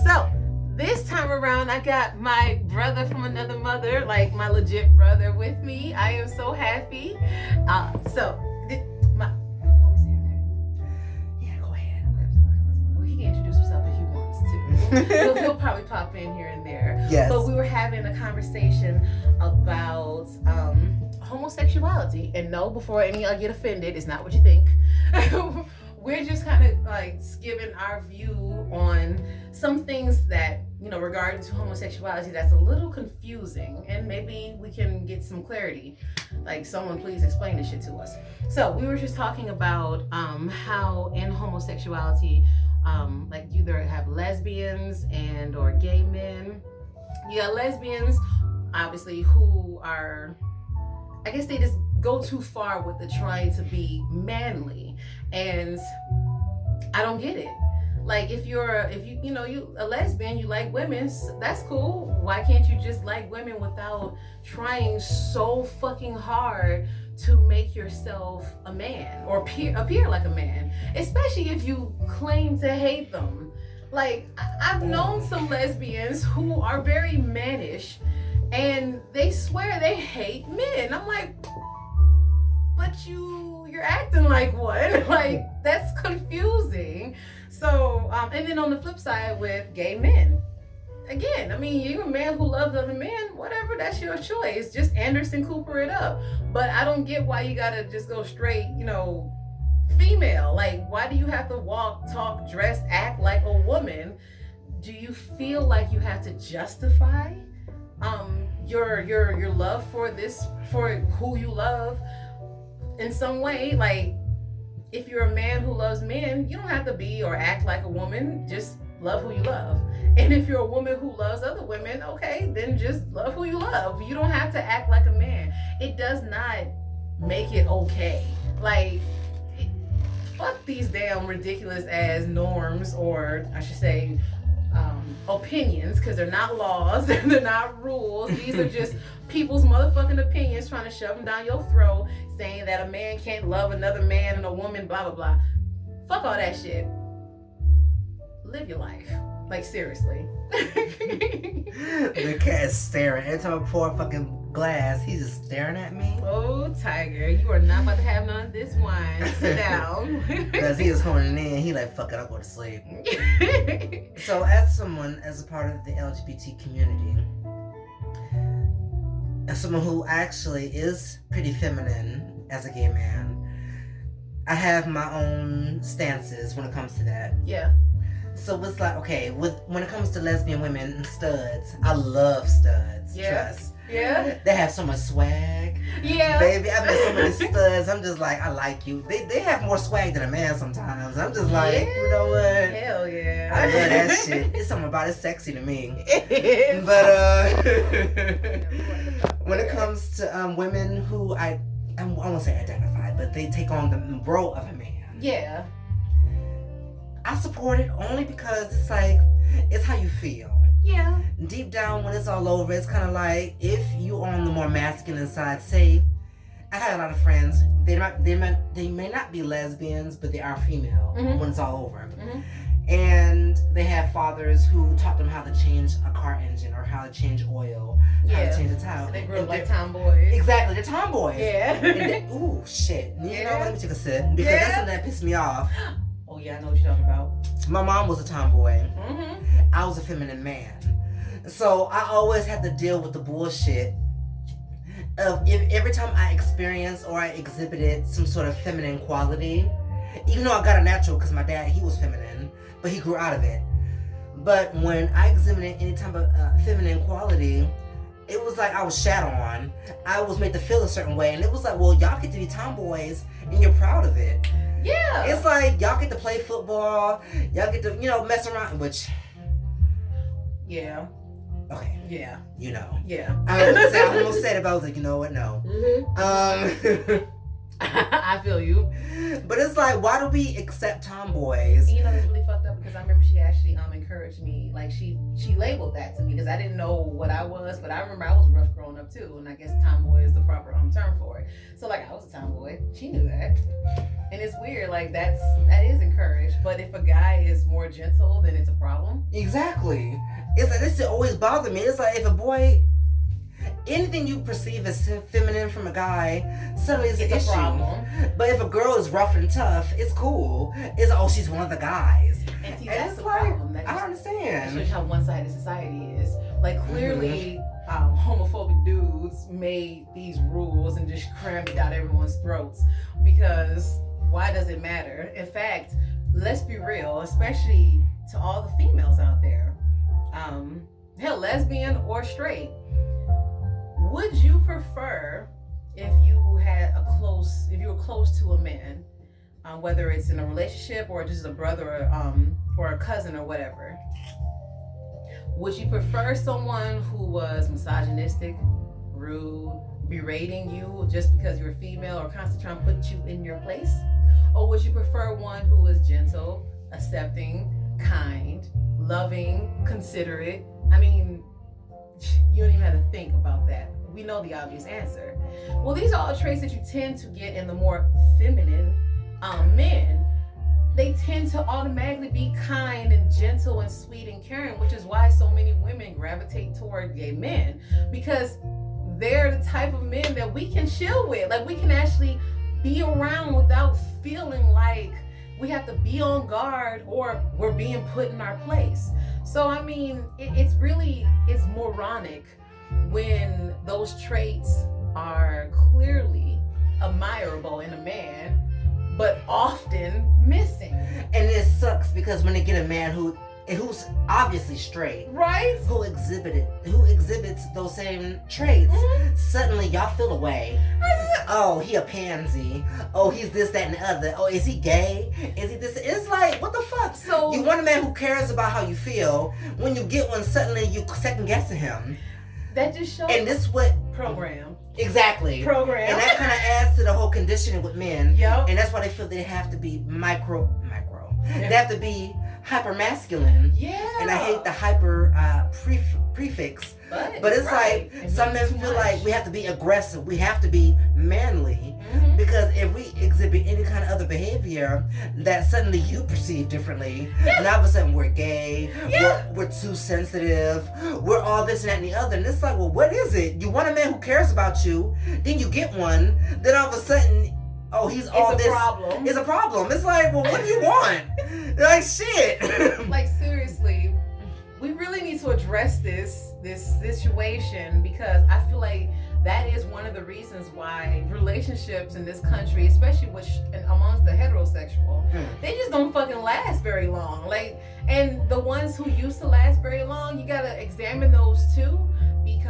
So this time around, I got my brother from another mother, like my legit brother, with me. I am so happy. Yeah, go ahead. Well, he can introduce himself if he wants to. he'll probably pop in here and there. Yes. But we were having a conversation about homosexuality. And no, before any of y'all get offended, it's not what you think. We're just kind of like giving our view on some things that, regarding to homosexuality that's a little confusing, and maybe we can get some clarity. Like, someone please explain this shit to us. So we were just talking about how in homosexuality, like you either have lesbians and or gay men. You got lesbians, obviously, who are, I guess they just go too far with the trying to be manly, and I don't get it. Like, if you a lesbian, you like women, that's cool. Why can't you just like women without trying so fucking hard to make yourself a man or appear like a man, especially if you claim to hate them? Like, I've known some lesbians who are very mannish, and they swear they hate men. I'm like, but you're acting like one. Like, that's confusing. So, and then on the flip side with gay men, again, I mean, you're a man who loves other men, whatever, that's your choice. Just Anderson Cooper it up. But I don't get why you gotta just go straight, female. Like, why do you have to walk, talk, dress, act like a woman? Do you feel like you have to justify your love for who you love in some way? Like, if you're a man who loves men, you don't have to be or act like a woman. Just love who you love. And if you're a woman who loves other women, okay, then just love who you love. You don't have to act like a man. It does not make it okay. Like, fuck these damn ridiculous ass norms, or I should say opinions, because they're not laws, they're not rules. These are just people's motherfucking opinions trying to shove them down your throat, saying that a man can't love another man and a woman, blah, blah, blah. Fuck all that shit. Live your life. Like, seriously. The cat is staring. Every time I pour a fucking glass, he's just staring at me. Oh, Tiger, you are not about to have none of this wine. Sit down. Because he is horning in. He like, fuck it, I'll go to sleep. So as a part of the LGBT community, as someone who actually is pretty feminine as a gay man, I have my own stances when it comes to that. Yeah. So it's like, okay, when it comes to lesbian women and studs, I love studs. Yeah. Trust. Yeah. They have so much swag. Yeah. Baby, I met so many studs. I'm just like, I like you. They have more swag than a man sometimes. I'm just like, you know what? Hell yeah. I love that shit. It's something about it sexy to me. It is. But when it comes to women who I won't say identify, but they take on the role of a man. Yeah. I support it only because it's like, it's how you feel. Yeah. Deep down, when it's all over, it's kind of like, if you're on the more masculine side, say, I had a lot of friends, they may not be lesbians, but they are female when it's all over. Mm-hmm. And they have fathers who taught them how to change a car engine or how to change oil, how to change a tire. So they grew up like tomboys. Exactly, they're tomboys. Yeah. Ooh, shit. You know, let me take a sip, because Yeah. that's something that pissed me off. Oh yeah, I know what you're talking about. My mom was a tomboy. Mm-hmm. I was a feminine man. So I always had to deal with the bullshit of if every time I experienced or I exhibited some sort of feminine quality, even though I got a natural because my dad, he was feminine, but he grew out of it. But when I exhibited any type of feminine quality, it was like I was shat on. I was made to feel a certain way. And it was like, well, y'all get to be tomboys and you're proud of it. Yeah. It's like, y'all get to play football. Y'all get to, mess around, which... Yeah. Okay. Yeah. Yeah. I almost said it, but I was like, you know what? No. Mm-hmm. I feel you. But it's like, why do we accept tomboys? You know, it's really fucked up because I remember she asked actually encouraged me. Like she labeled that to me because I didn't know what I was, but I remember I was rough growing up too, and I guess tomboy is the proper term for it. So like I was a tomboy. She knew that, and it's weird. Like that is encouraged, but if a guy is more gentle, then it's a problem. Exactly. It's like this always bothered me. It's like if a boy, anything you perceive as feminine from a guy, suddenly it's an issue. A problem. But if a girl is rough and tough, it's cool. It's like, oh, she's one of the guys. And see, and that's it's the like, problem. I don't understand. That shows how one-sided society is. Like clearly, homophobic dudes made these rules and just crammed it down everyone's throats. Because why does it matter? In fact, let's be real, especially to all the females out there, hell, lesbian or straight. Would you prefer if you were close to a man, whether it's in a relationship or just a brother or a cousin or whatever? Would you prefer someone who was misogynistic, rude, berating you just because you're female or constantly trying to put you in your place? Or would you prefer one who was gentle, accepting, kind, loving, considerate? I mean, you don't even have to think about that. We know the obvious answer. Well, these are all traits that you tend to get in the more feminine men. They tend to automatically be kind and gentle and sweet and caring, which is why so many women gravitate toward gay men, because they're the type of men that we can chill with. Like we can actually be around without feeling like we have to be on guard or we're being put in our place. So I mean, it's moronic when those traits are clearly admirable in a man, but often missing. And it sucks because when they get a man who's obviously straight, right? Who exhibits those same traits, suddenly y'all feel away. Oh, he a pansy. Oh, he's this, that, and the other. Oh, is he gay? Is he this? It's like, what the fuck? So you want a man who cares about how you feel. When you get one, suddenly you second guessing him. That just shows. And this what program. Exactly. Program. And that kind of adds to the whole conditioning with men. Yep. And that's why they feel they have to be micro. Yeah. They have to be hyper masculine. Yeah. And I hate the hyper prefix. But it's right. like some men feel like we have to be aggressive. We have to be manly. Mm-hmm. Because if we exhibit any kind of other behavior that suddenly you perceive differently, and all of a sudden we're gay, we're too sensitive, we're all this and that and the other. And it's like, well, what is it? You want a man who cares about you, then you get one, then all of a sudden, oh, he's all this. Problem. It's a problem. It's like, well, what do you want? Like, shit. Like, seriously, we really need to address this situation, because I feel like that is one of the reasons why relationships in this country, especially amongst the heterosexual, they just don't fucking last very long. Like, and the ones who used to last very long, you gotta examine those too,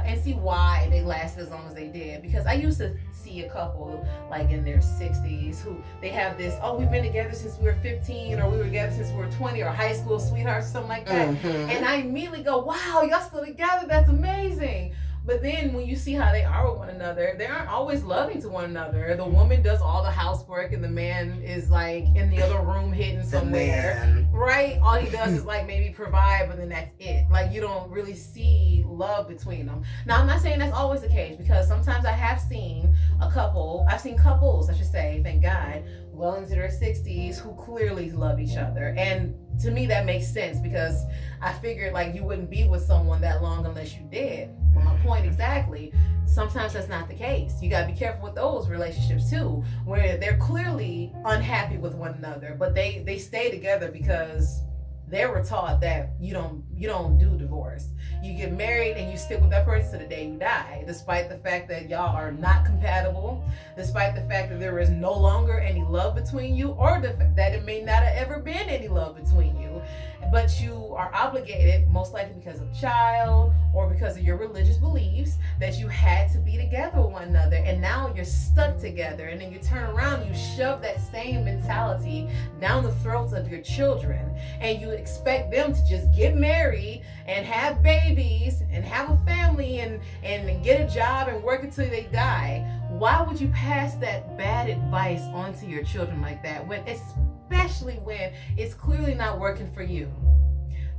and see why they lasted as long as they did. Because I used to see a couple like in their 60s who they have this, oh, we've been together since we were 15, or we were together since we were 20, or high school sweethearts, something like that. Mm-hmm. And I immediately go, wow, y'all still together? That's amazing. But then when you see how they are with one another, they aren't always loving to one another. The woman does all the housework and the man is like in the other room hidden somewhere. Right? All he does is like maybe provide, but then that's it. Like you don't really see love between them. Now I'm not saying that's always the case, because sometimes I've seen couples, I should say, thank God, well into their 60s who clearly love each other. And to me that makes sense, because I figured like you wouldn't be with someone that long unless you did. Well, my point exactly, sometimes that's not the case. You gotta be careful with those relationships too, where they're clearly unhappy with one another, but they stay together because they were taught that you don't do divorce. You get married and you stick with that person to the day you die, despite the fact that y'all are not compatible, despite the fact that there is no longer any love between you, or that it may not have ever been any love between you. But you are obligated, most likely because of a child or because of your religious beliefs, that you had to be together with one another, and now you're stuck together. And then you turn around, you shove that same mentality down the throats of your children, and you expect them to just get married and have babies and have a family and get a job and work until they die. Why would you pass that bad advice onto your children like that, especially when it's clearly not working for you?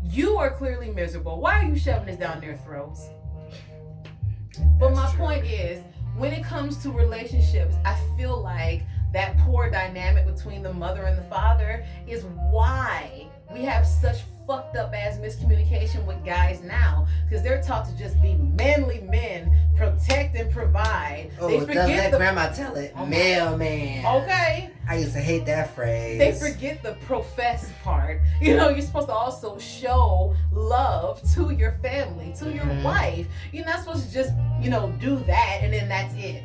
You are clearly miserable. Why are you shoving this down their throats? But my point is, when it comes to relationships, I feel like that poor dynamic between the mother and the father is why we have such fucked up ass miscommunication with guys now, because they're taught to just be manly men, protect and provide. Oh, they don't let the grandma tell it. Mailman. Okay. I used to hate that phrase. They forget the profess part. You know, you're supposed to also show love to your family, to your wife. You're not supposed to just, do that and then that's it.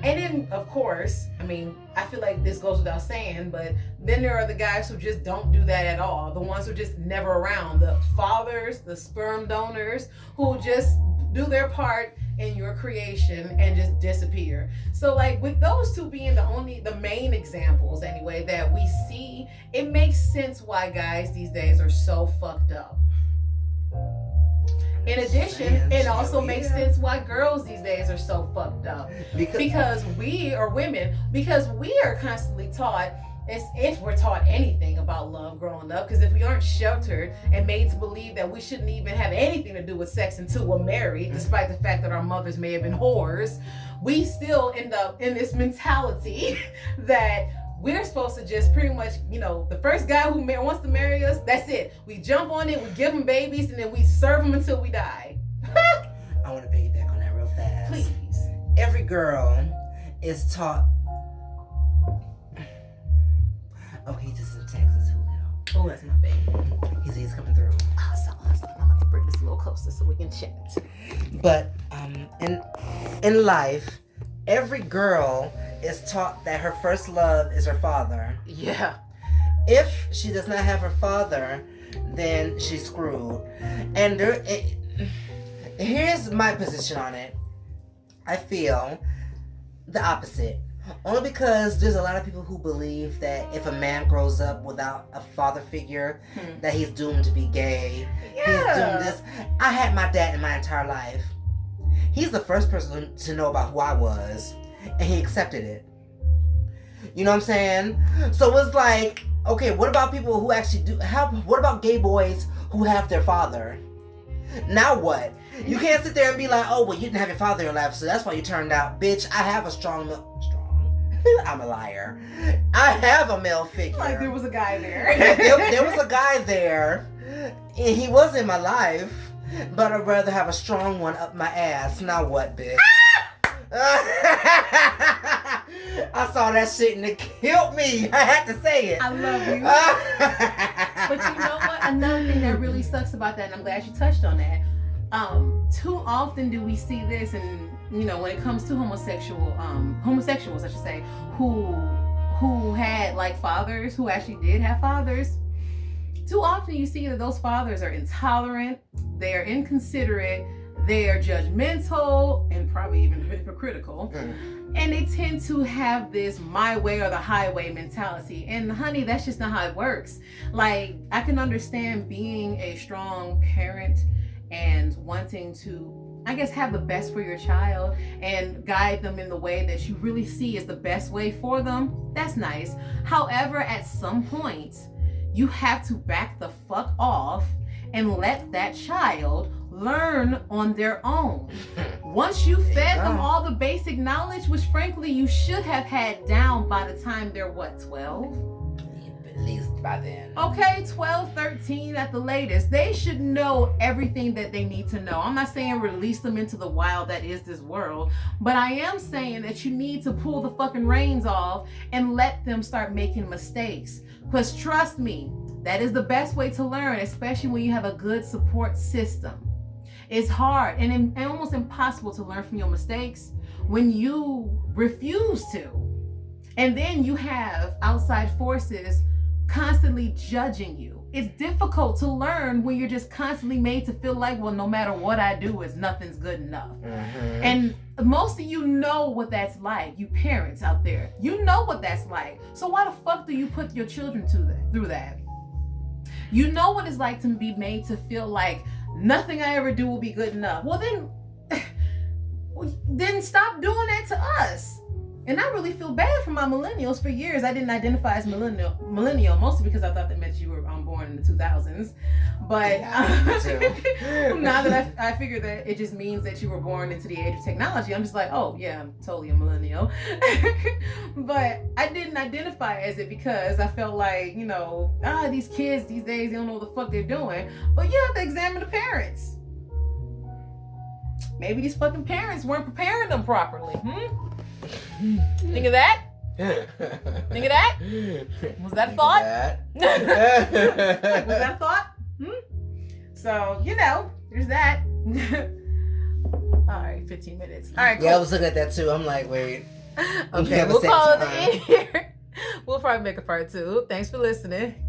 And then, of course, I mean, I feel like this goes without saying, but then there are the guys who just don't do that at all. The ones who are just never around. The fathers, the sperm donors, who just do their part in your creation and just disappear. So, like, with those two being the main examples, anyway, that we see, it makes sense why guys these days are so fucked up. In addition, it also makes sense why girls these days are so fucked up. Because we are women, because we are constantly taught, if we're taught anything about love growing up, because if we aren't sheltered and made to believe that we shouldn't even have anything to do with sex until we're married, despite the fact that our mothers may have been whores, we still end up in this mentality that we're supposed to just pretty much, the first guy who wants to marry us, that's it. We jump on it, we give them babies, and then we serve them until we die. I want to piggyback on that real fast. Please. Every girl is taught. Oh, he just in Texas, Julio. Oh, that's my baby. He's coming through. Awesome. I'm going to bring this a little closer so we can chat. But in life, every girl is taught that her first love is her father. Yeah. If she does not have her father, then she's screwed. And here's my position on it. I feel the opposite. Only because there's a lot of people who believe that if a man grows up without a father figure, that he's doomed to be gay. Yeah. He's doomed this. I had my dad in my entire life. He's the first person to know about who I was, and he accepted it. You know what I'm saying? So it's like, okay, what about people who actually what about gay boys who have their father? Now what? You can't sit there and be like, oh, well, you didn't have your father in your life, so that's why you turned out. Bitch, I have a strong I'm a liar. I have a male figure. Like there was a guy there. there was a guy there, and he was in my life, but I'd rather have a strong one up my ass. Now what, bitch? I saw that shit and it killed me. I had to say it. I love you. But you know what? Another thing that really sucks about that, and I'm glad you touched on that. Too often do we see this, and when it comes to homosexuals, I should say, who had like fathers, who actually did have fathers. Too often you see that those fathers are intolerant, they are inconsiderate, they are judgmental, and probably even hypocritical. And they tend to have this my way or the highway mentality. And honey, that's just not how it works. Like, I can understand being a strong parent and wanting to, I guess, have the best for your child and guide them in the way that you really see is the best way for them. That's nice. However, at some point, you have to back the fuck off and let that child learn on their own. Once you fed them all the basic knowledge, which frankly you should have had down by the time they're 12? At least by then. Okay, 12, 13 at the latest. They should know everything that they need to know. I'm not saying release them into the wild that is this world, but I am saying that you need to pull the fucking reins off and let them start making mistakes. Because trust me, that is the best way to learn, especially when you have a good support system. It's hard and almost impossible to learn from your mistakes when you refuse to. And then you have outside forces constantly judging you. It's difficult to learn when you're just constantly made to feel like, well, no matter what I do, nothing's good enough. And most of you know what that's like. You parents out there, you know what that's like. So why the fuck do you put your children through that? You know what it's like to be made to feel like nothing I ever do will be good enough. Well, then stop doing that to us. And I really feel bad for my millennials. For years, I didn't identify as millennial, mostly because I thought that meant you were born in the 2000s. But now that I figure that it just means that you were born into the age of technology, I'm just like, oh yeah, I'm totally a millennial. But I didn't identify as it because I felt like, these kids these days, they don't know what the fuck they're doing. But you have to examine the parents. Maybe these fucking parents weren't preparing them properly. Think of that? Think of that? Was that a thought? Was that a thought? So, there's that. All right, 15 minutes. All right, cool. Yeah, I was looking at that too. I'm like, wait. Okay, we'll call it in here. We'll probably make a part 2. Thanks for listening.